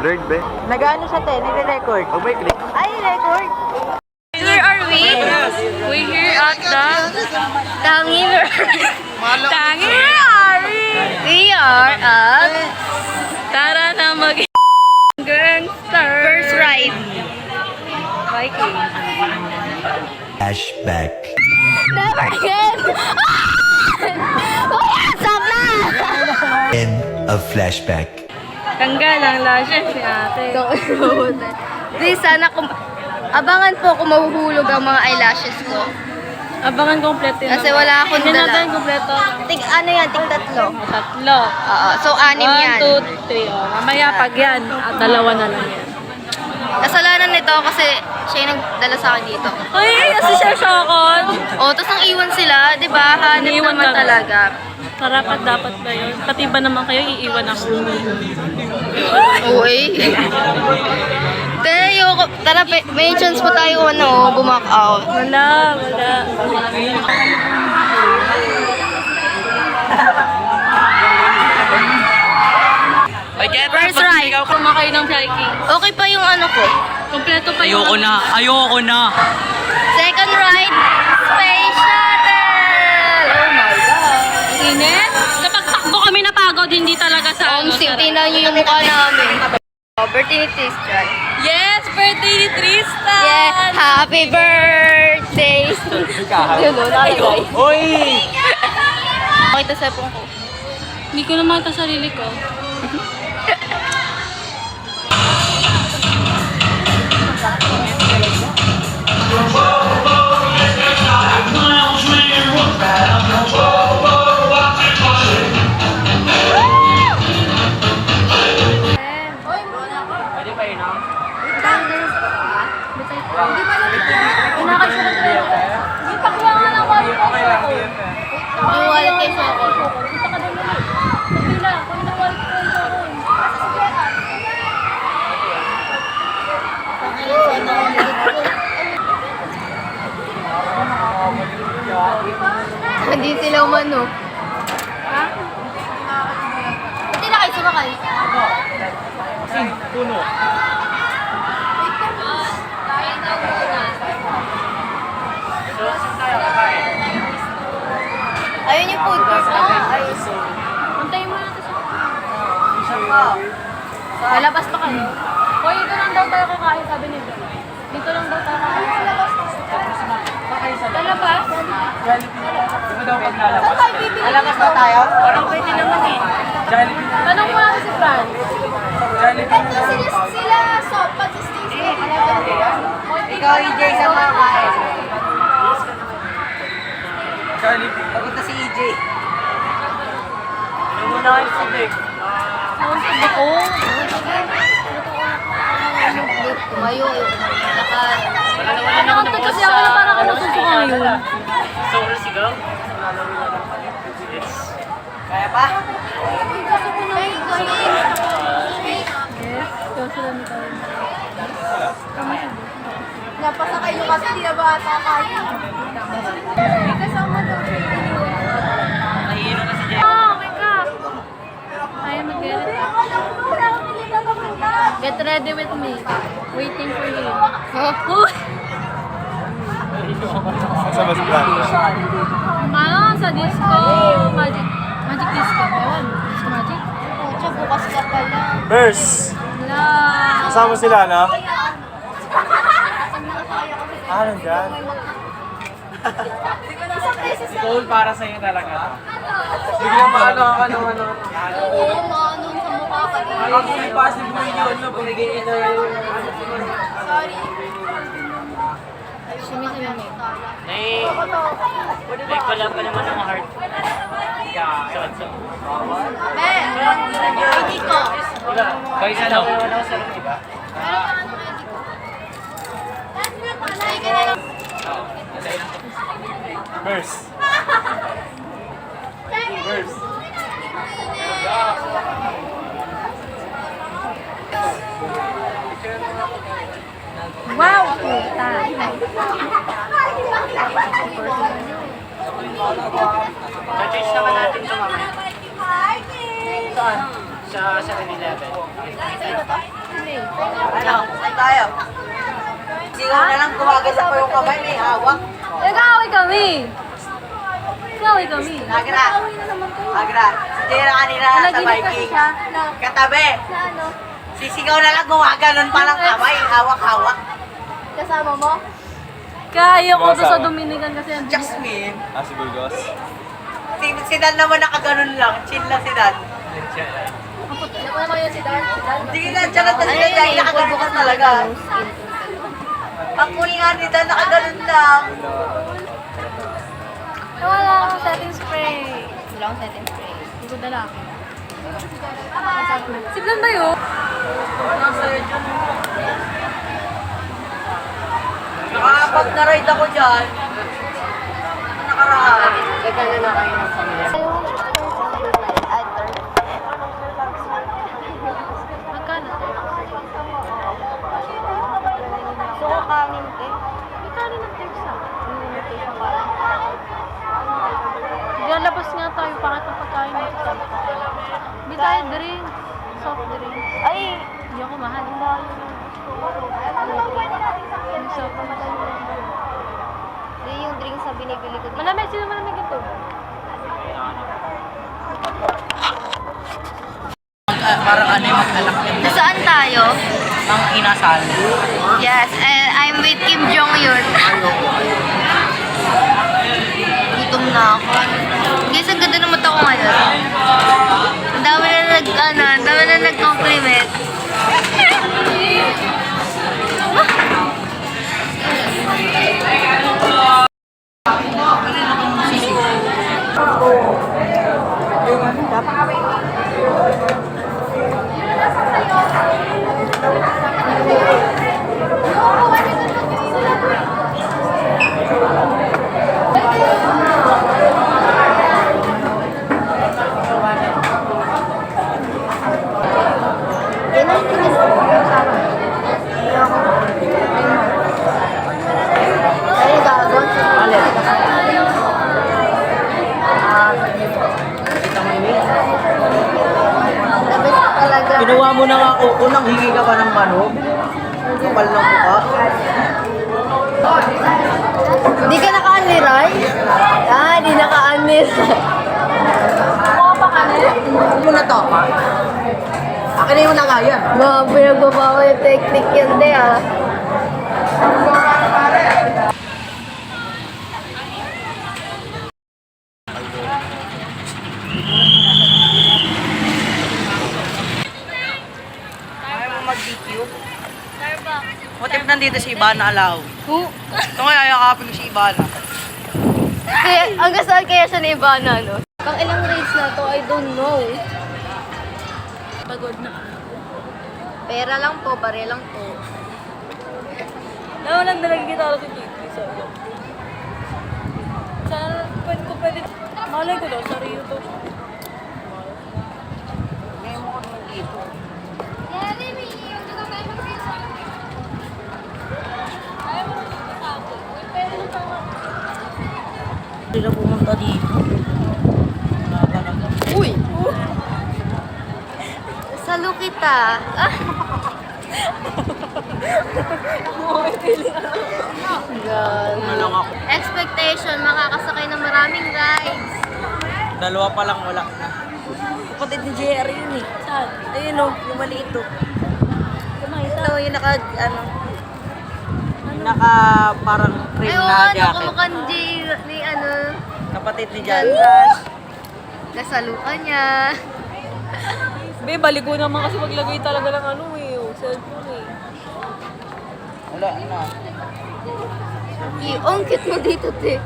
Blurred ba? Nag-ano siya, te? Nire-record. Oh, may click. Ay, record! Where are we? We're here at the Tangir. Tangir Ari. We are at Tara na mag gangster. First ride. Viking. Flashback. Never again. Stop na! End of flashback. Tanggal ang lashes ni ate. Di sana abangan po kung mahuhulog ang mga eyelashes ko. Abangan kompleto yun. Kasi wala akong dala. Hindi natin kompleto. Ano yan? Tatlo. Tatlo. Oo. So, 6 yan. 1, 2, 3. Oh. Mamaya pag yan, dalawa na lang yan. Kasalanan nito kasi siya yung nagdala sa akin dito. Ay, kasi siya shokon. Oo, tapos nang iwan sila, di ba? Hanip naman talaga. Karapat dapat ba yun? Pati ba naman kayo iiwan ako? Uy. Tayo, tara, may chance pa tayo bumak out. Wala. First ride. Kumakay ng Viking. Okay pa yung ano ko. Kompleto pa yung... Ayoko na. Second ride, Space Shuttle! Oh my God. Init? Kapag takbo kami napagod, hindi talaga sa ano. Tingnan nyo yung mukha namin. Birthday ni Tristan. Yes, birthday ni Tristan! Yes, happy birthday! Yun o, nakikay. Uy! Makita sa epong ko. Hindi ko na makita sarili ko. Hindi sila umano. Ha? Hindi na kayo sumakay. Puno. Ayun yung food court na. Antayin mo natin siya. Lalabas pa kami. Hoy, dito lang daw tayo kakain, sabi ni Bel. Dito lang daw tayo kakain. Lalabas? Ano daw pag lalabas? Lalabas ba tayo? Parang pwede naman eh. Tanong mo natin si Fran. Sila, so, pag-stay. Ikaw, EJ, sa mga kain. Jollibee. Papunta si EJ. Ano muna kayo sa big? Sabi ko. Tumayo. Lakad. Nakantay kasi ako na parang kanusuko ngayon. Sobrang sigaw? Kaya pa? Napasakay nyo kasi di na ba ata kaya? May kasama daw. Nahihino kasi dyan. Okay ka. Kaya mag-get it. Get ready with me. Waiting for you. Saan ba si Blanca? Sa disco. Magic disco. Ewan. Disco magic. Ocho, bukas ka pala. Verse! Wala. Kasama sila, no? Nandyan. Si Cole para sa'yo talaga. Biglang paano ako ano. Oo, maanong sa mukha ka din. Parang impossible yun, no? Kung hindi ito Sorry. Sumi-sumi. May pala pa naman ang heart. So. Be, hindi ko. Guys, ano? Meron ka anong ID ko? Patay ka na lang. Verse. Verse. Wow! Puta. Change naman natin ito mamaya. Saan? Sa 7-Eleven. Ano? Saan tayo? Sigaw na lang gumagas pa yung kamay, may hawak. Nag-aaway kami. Nag-aaway kami. Agra. Agra. Si Jera kanina sa biking. Katabi. Na ano? Sisigaw na lang gumaganon pa lang kamay, hawak-hawak. Kasama mo? Kaya ko to sa Kasama. Dominican kasi ang Jasmine. Si Burgos. Si Dan naman nakaganon lang. Chill lang si Dan. Ano pa naman yun si Dan? Hindi na, dyan na talaga dahil nakaganon ka talaga. Ang kulingan ni Dan nakaganon lang. Wala akong setting spray. Wala akong setting spray. Hindi ko dala. Siblan ba yun? Nakakapag na-ride ako dyan. Nakaraan. Gagana na kayo ng pamilya. Magkano? So, kanin te? May kanin ng tersa. Lalabas nga tayo para sa pagkain ng sabi ko. Hindi tayo drink. Soft drink. Ay! Hindi ako mahal. Yung soft drink. Hindi yung drinks na binibili ko. Malamig. Sino malamig ito? Parang ano yung mag-anak niya. Saan tayo? Ang inasal. Yes, I'm with Kim Jong-un. Gutom na ako. Guys, ang ganda ng mata ko ngayon. Ang dami na nag-compliment. Kinuha mo na nga ako. Unang hingi ka pa ng manok. Kapal ng mukha. Hindi ka naka-aniray? Ah, di naka-aniray. Mukha pa ka na? Ano na to? Akin na yung nangaya. Mga pinagbabawa yung technique yun, de ah. Ayaw mo mag-DQ? What if nandito si Ivana Alaw? Ito nga yayakapin ko si Ivana. Kaya, hanggang saan kaya siya ni Ivana, no? Pang ilang race na to, I don't know. Pagod na. Pera lang po, bare lang po. Nawalan talaga kita ako sa GP. Sana pwede. Malay ko daw, sa Rio to. Hindi na pumunta dito. Uy! Salo kita. Ah! Ano lang ako. Expectation, makakasakay ng maraming rides. Dalawa pa lang wala. Kapatid ni JR yun eh. Saan? Ayun o, yung maliit o. Kumakita. Ito yung naka parang cream Ay, na ano, jacket. kumukhang J, ni ano, Kapatid ni John John. Rush. Nasalukan niya. Be, baligo naman kasi maglagay talaga ng ano eh. Cellphone eh. Wala na. Ang cute mo dito, te.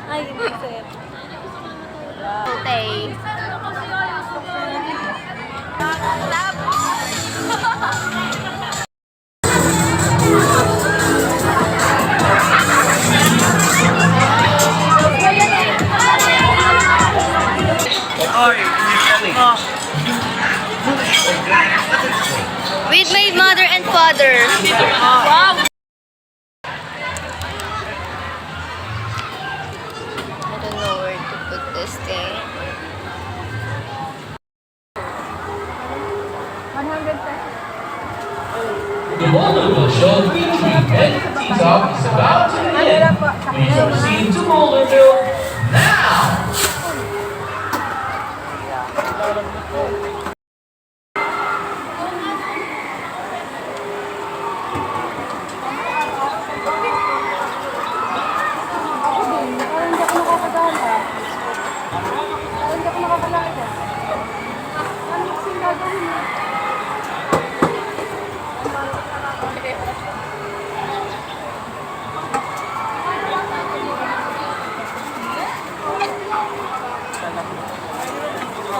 Ay, hindi sir. Tay. With my mother and father. Wow! I don't know where to put this thing. The molding will show 3 to 3 entities off is about to begin. Please proceed to Molderville now!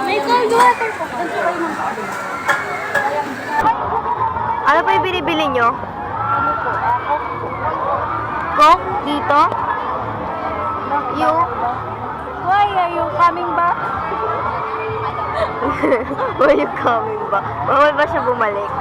May cold water po. Ano pa yung binibili nyo? Coke? Dito? Yung? Why are you coming back? Why are you coming back? Bawal ba siya bumalik?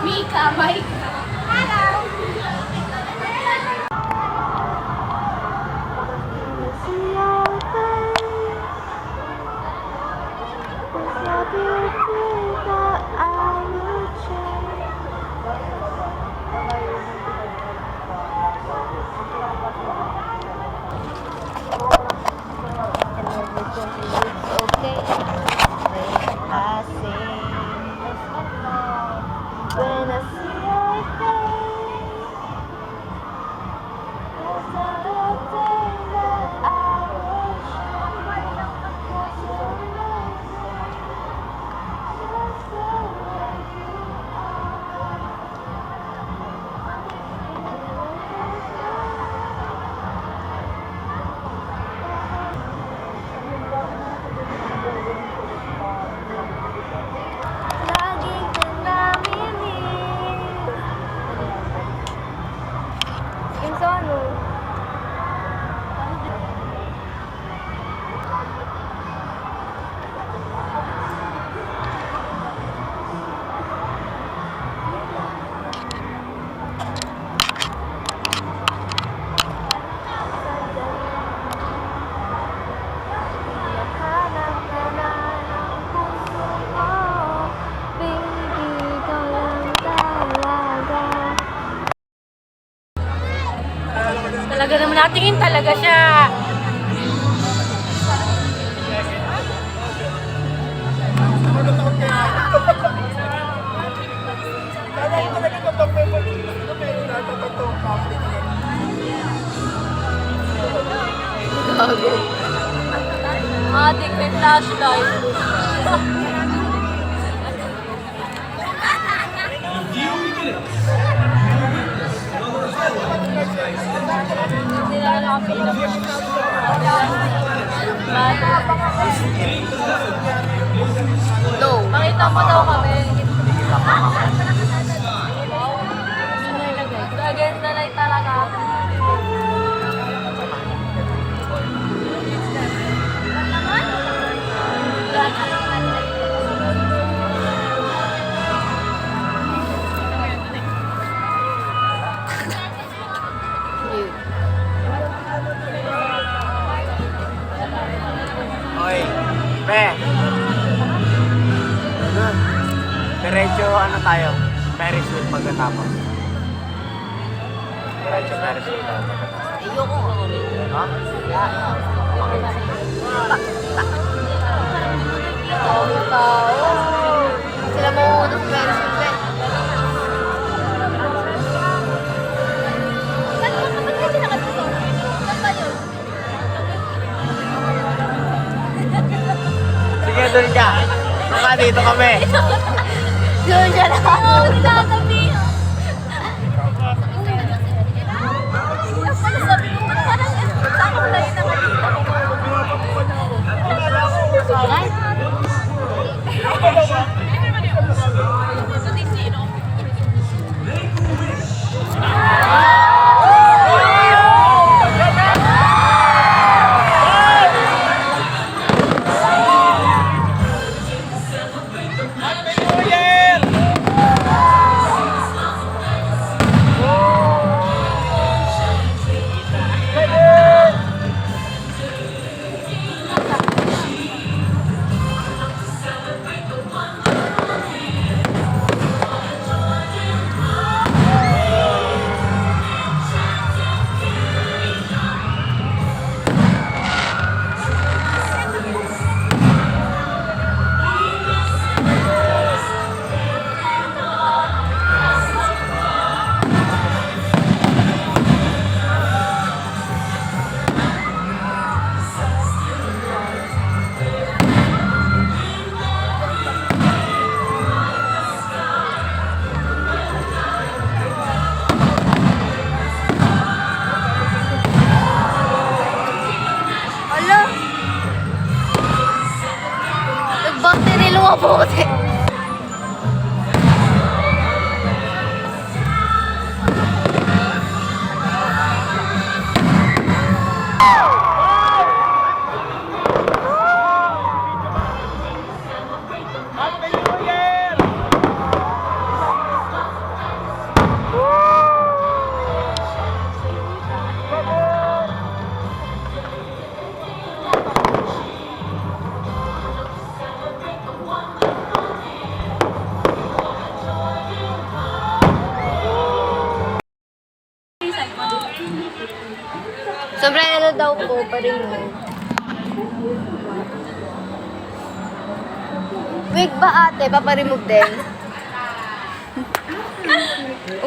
Mika, Mike. Hello. Okay. When I see Natingin talaga siya. Adik, may flashlight. No. Pakita mo daw kami. Against the light talaga. Oy, pre. Diretso ano tayo? Paris with pagkatapos. Diretso Paris with pagkatapos. Ayoko. Ha? Sila mauuna sa Paris with Ben. Ba't kasi nakatuto? Saan ba yun? Sige, doon ka. Baka dito kami. Doon siya na. Oo, nilagabi. Hala! Nag-battery lumabuti. Sobrang ano daw po, pa-remove. Wig ba ate? Paparemove din?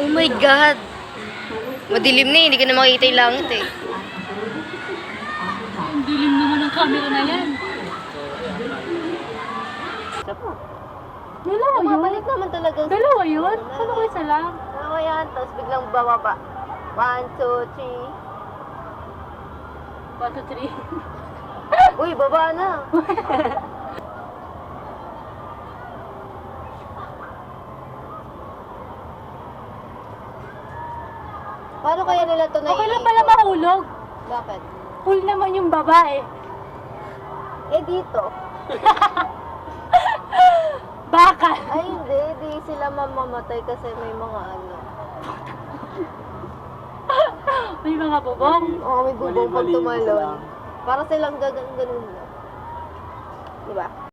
Oh my God! Madilim na eh, hindi ka na makikita yung langit eh. Ang dilim naman ng camera na yan. Dalawa yun? Bumabalik naman talaga. Dalawa yun? Ano ko isa lang? Dalawa yan, tapos biglang bababa. 1, 2, 3. 1, 2, 3. Uy, baba na. Paano kaya nila ito Okay lang pala mahulog. Bakit? Full naman yung babae. Eh dito. Baka. Ay hindi, di sila mamamatay kasi may mga ano. May mga bubong. Oo, may bubong pag tumalon. Para silang ganun lang. Diba?